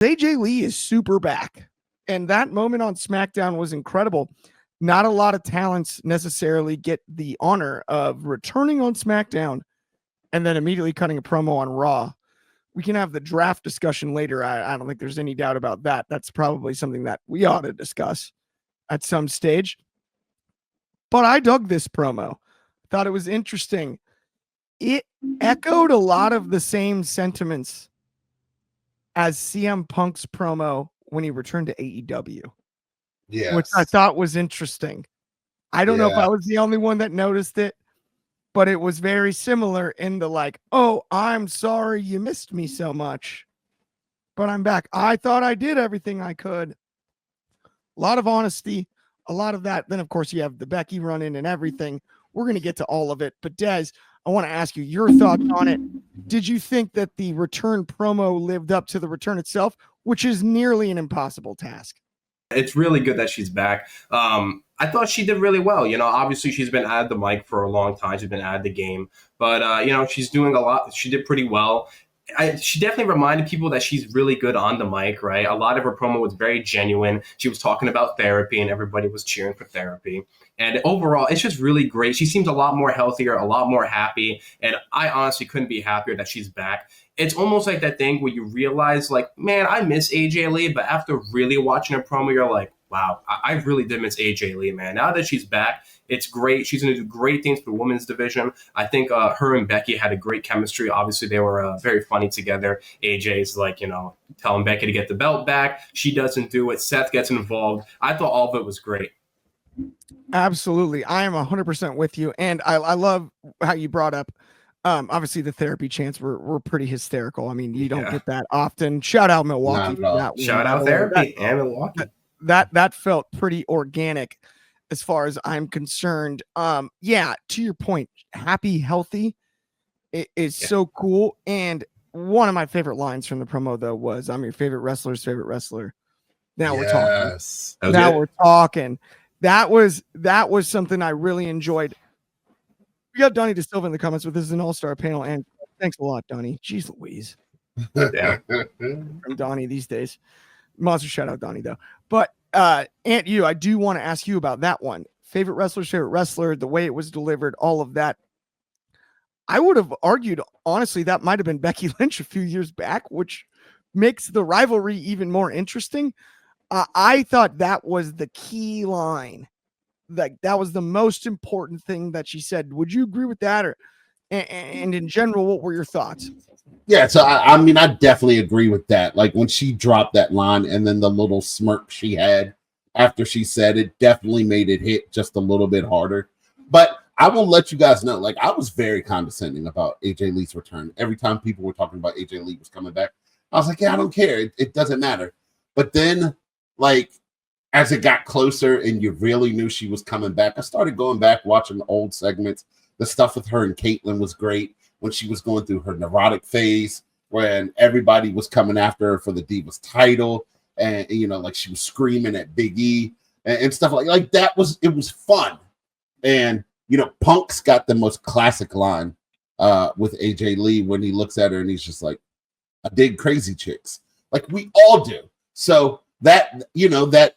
AJ Lee is super back. And that moment on SmackDown was incredible. Not a lot of talents necessarily get the honor of returning on SmackDown and then immediately cutting a promo on Raw. We can have the draft discussion later. I don't think there's any doubt about that. That's probably something that we ought to discuss at some stage. But I dug this promo. Thought it was interesting. It echoed a lot of the same sentiments as CM Punk's promo when he returned to AEW. Yes. Which I thought was interesting. I don't know if I was the only one that noticed it, but it was very similar in the like, oh, I'm sorry you missed me so much, but I'm back. I thought I did everything I could. A lot of honesty, a lot of that. Then, of course, you have the Becky run-in and everything. We're going to get to all of it. But, Des, I want to ask you your thoughts on it. Did you think that the return promo lived up to the return itself, which is nearly an impossible task? It's really good that she's back. I thought she did really well. You know, obviously she's been at the mic for a long time. She's been at the game. But, you know, she's doing a lot. She did pretty well. She definitely reminded people that she's really good on the mic, right? A lot of her promo was very genuine. She was talking about therapy and everybody was cheering for therapy. And overall, it's just really great. She seems a lot more healthier, a lot more happy. And I honestly couldn't be happier that she's back. It's almost like that thing where you realize, like, man, I miss AJ Lee. But after really watching her promo, you're like, wow, I really did miss AJ Lee, man. Now that she's back, it's great. She's going to do great things for the women's division. I think her and Becky had a great chemistry. Obviously, they were very funny together. AJ's like, you know, telling Becky to get the belt back. She doesn't do it. Seth gets involved. I thought all of it was great. Absolutely. I am 100% with you. And I love how you brought up, obviously the therapy chants were pretty hysterical. I mean, you don't get that often. Shout out Milwaukee. Shout out therapy and Milwaukee. That felt pretty organic as far as I'm concerned. Yeah, to your point, happy, healthy is so cool. And one of my favorite lines from the promo, though, was I'm your favorite wrestler's favorite wrestler. Now we're talking. Now we're talking. That was something I really enjoyed. We got Donnie DeSilva in the comments with this is an all-star panel, and thanks a lot, Donnie. Jeez Louise. Yeah. From Donnie these days. Monster shout out Donnie though. But Aunt you, I do want to ask you about that one. Favorite wrestler's favorite wrestler, the way it was delivered, all of that. I would have argued, honestly, that might have been Becky Lynch a few years back, which makes the rivalry even more interesting. I thought that was the key line. Like that was the most important thing that she said. Would you agree with that? Or and in general, what were your thoughts? Yeah, so I mean, I definitely agree with that. Like when she dropped that line and then the little smirk she had after she said it definitely made it hit just a little bit harder. But I will let you guys know, like I was very condescending about AJ Lee's return. Every time people were talking about AJ Lee was coming back, I was like, yeah, I don't care. It doesn't matter. But then, like, as it got closer and you really knew she was coming back, I started going back, watching the old segments. The stuff with her and Caitlyn was great when she was going through her neurotic phase, when everybody was coming after her for the Divas title. And, you know, like she was screaming at Big E and stuff like that. It was fun. And, you know, Punk's got the most classic line with AJ Lee when he looks at her and he's just like, I dig crazy chicks. Like we all do. So that, you know, that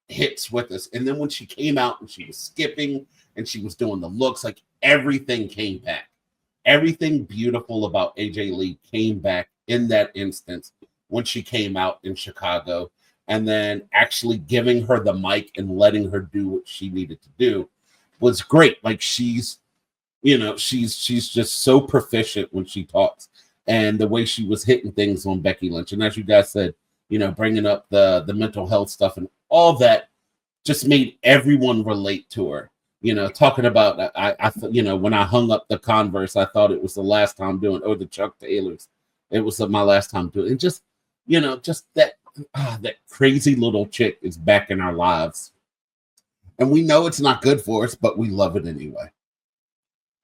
hits with us. And then when she came out and she was skipping and she was doing the looks, like everything came back. Everything beautiful about AJ Lee came back in that instance when she came out in Chicago, and then actually giving her the mic and letting her do what she needed to do was great. Like she's just so proficient when she talks, and the way she was hitting things on Becky Lynch. And as you guys said, you know, bringing up the mental health stuff and all that just made everyone relate to her. You know, talking about, you know, when I hung up the Converse, I thought it was the last time doing, or the Chuck Taylors. It was my last time doing it. Just, you know, just that crazy little chick is back in our lives. And we know it's not good for us, but we love it anyway.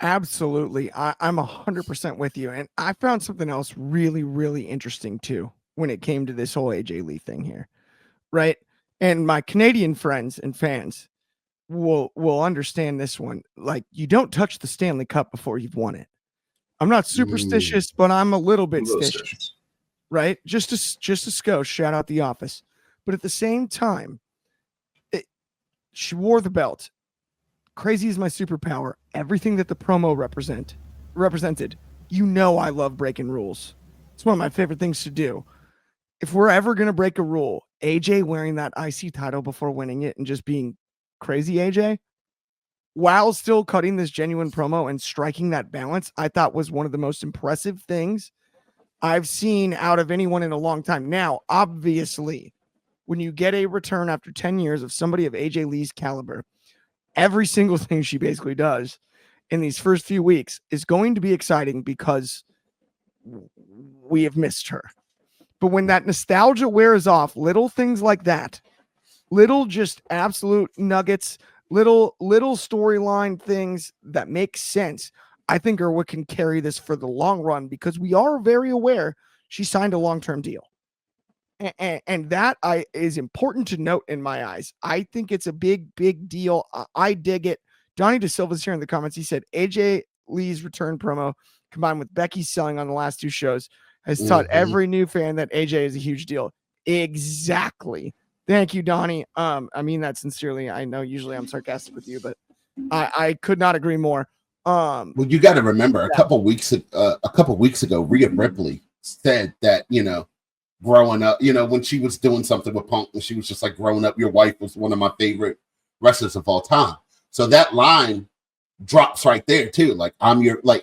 Absolutely. I'm 100% with you. And I found something else really, really interesting too, when it came to this whole AJ Lee thing here. Right. And my Canadian friends and fans will understand this one. Like, you don't touch the Stanley Cup before you've won it. I'm not superstitious, but I'm a little bit stitious. right? Just a skosh. Shout out The Office. But at the same time, she wore the belt. Crazy is my superpower. Everything that the promo represented. You know I love breaking rules. It's one of my favorite things to do. If we're ever going to break a rule, AJ wearing that IC title before winning it and just being crazy AJ, while still cutting this genuine promo and striking that balance, I thought was one of the most impressive things I've seen out of anyone in a long time. Now, obviously, when you get a return after 10 years of somebody of AJ Lee's caliber, every single thing she basically does in these first few weeks is going to be exciting because we have missed her. But when that nostalgia wears off, little things like that, little just absolute nuggets, little storyline things that make sense, I think are what can carry this for the long run, because we are very aware she signed a long-term deal. And that is important to note in my eyes. I think it's a big deal. I dig it. Donnie DeSilva's here in the comments. He said AJ Lee's return promo combined with Becky's selling on the last two shows has taught every new fan that AJ is a huge deal. Exactly. Thank you, Donnie. I mean that sincerely. I know usually I'm sarcastic with you, but I could not agree more. Well, you got to remember a couple weeks ago, Rhea Ripley said that, growing up, when she was doing something with Punk, and she was just like, growing up, your wife was one of my favorite wrestlers of all time. So that line drops right there too. Like,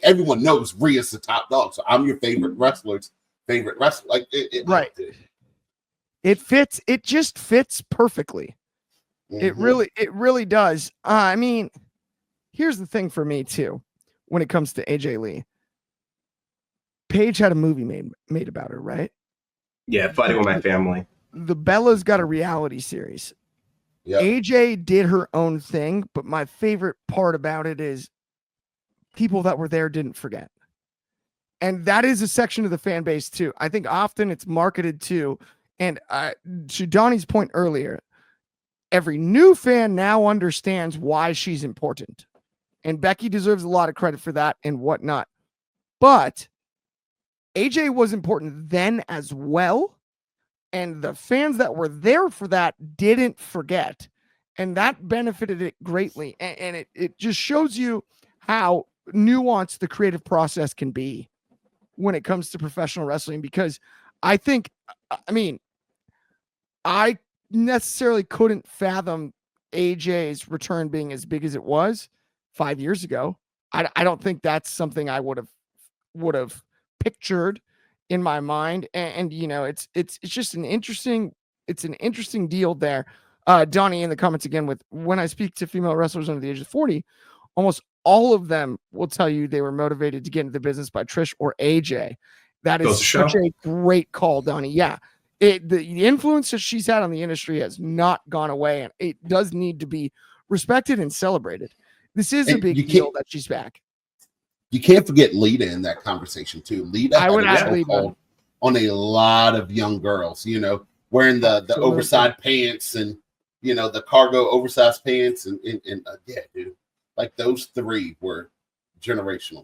everyone knows Rhea's the top dog. So I'm your favorite wrestler's favorite wrestler. Like, right. It fits. It just fits perfectly. It really does. I mean, here's the thing for me too, when it comes to AJ Lee. Paige had a movie made about her, right? Yeah, Fighting with My Family. The Bella's got a reality series. Yep. AJ did her own thing, but my favorite part about it is people that were there didn't forget. And that is a section of the fan base too. I think often it's marketed to, and to Donnie's point earlier, every new fan now understands why she's important. And Becky deserves a lot of credit for that and whatnot. But AJ was important then as well. And the fans that were there for that didn't forget. And that benefited it greatly. And it just shows you how nuanced the creative process can be when it comes to professional wrestling. Because I necessarily couldn't fathom AJ's return being as big as it was 5 years ago. I don't think that's something I would have pictured in my mind. And it's just an interesting deal there. Donnie in the comments again with, when I speak to female wrestlers under the age of 40, almost all of them will tell you they were motivated to get into the business by Trish or AJ. That is such a great call, Donnie. Yeah. The influence that she's had on the industry has not gone away, and it does need to be respected and celebrated. This is a big deal that she's back. You can't forget Lita in that conversation too. Lita I would add Lita on a lot of young girls, wearing the oversized pants and the cargo oversized pants and yeah, dude, like those three were generational.